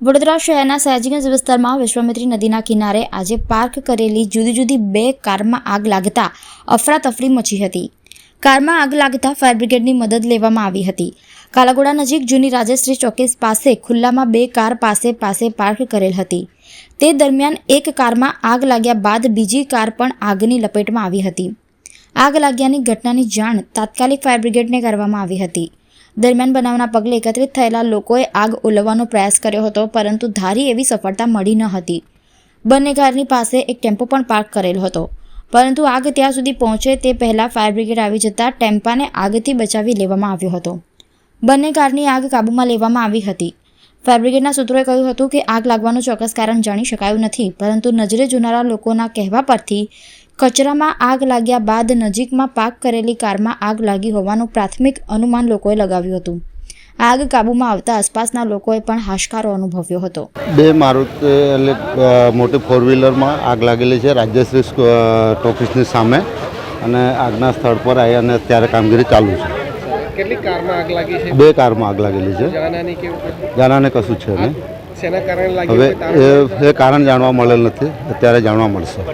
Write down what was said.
વડોદરા શહેરના સયાજીગંજ વિસ્તારમાં વિશ્વામિત્રી નદીના કિનારે આજે પાર્ક કરેલી જુદી જુદી 2 કારમાં આગ લાગતા અફરાતફરી મચી હતી। કારમાં આગ લાગતા ફાયર બ્રિગેડની મદદ લેવામાં આવી હતી। કાલાઘોડા નજીક જૂની રાજેશ્રી ચોકીસ પાસે ખુલ્લામાં 2 કાર પાસે પાર્ક કરેલ હતી। તે દરમિયાન એક કારમાં આગ લાગ્યા બાદ બીજી કાર પણ આગની લપેટમાં આવી હતી। આગ લાગ્યાની ઘટનાની જાણ તાત્કાલિક ફાયર બ્રિગેડને કરવામાં આવી હતી। દરમિયાન બનાવના પગલે એકત્રિત થયેલા લોકોએ આગ ઓલવવાનો પ્રયાસ કર્યો હતો, પરંતુ ધારી એવી સફળતા મળી ન હતી। બંને કારની પાસે એક ટેમ્પો પણ પાર્ક કરેલો હતો, પરંતુ આગ ત્યાં સુધી પહોંચે તે પહેલાં ફાયર બ્રિગેડ આવી જતાં ટેમ્પાને આગથી બચાવી લેવામાં આવ્યો હતો। બંને કારની આગ કાબૂમાં લેવામાં આવી હતી। ફાયર બ્રિગેડના સૂત્રોએ કહ્યું હતું કે આગ લાગવાનું ચોક્કસ કારણ જાણી શકાયું નથી, પરંતુ નજરે જોનારા લોકોના કહેવા પરથી કચરામાં આગ લાગ્યા બાદ નજીકમાં પાર્ક કરેલી કારમાં આગ લાગી હોવાનું પ્રાથમિક અનુમાન લોકોએ લગાવ્યું હતું। આગ કાબૂમાં આવતા આસપાસના લોકોએ પણ હાશકારો અનુભવ્યો હતો। 2 મારુતિ મોટી 4-વ્હીલરમાં આગ લાગેલી છે રાજ્યશ્રી ટોકીસની સામે, અને આગના સ્થળ પર આવી અને અત્યારે કામગીરી ચાલુ છે। કેટલી કારમાં આગ લાગી છે? 2 કારમાં આગ લાગેલી છે। જાનહાની કશું છે નહીં। શેના કારણે લાગી? હવે એ કારણ જાણવા મળેલ નથી, અત્યારે જાણવા મળશે।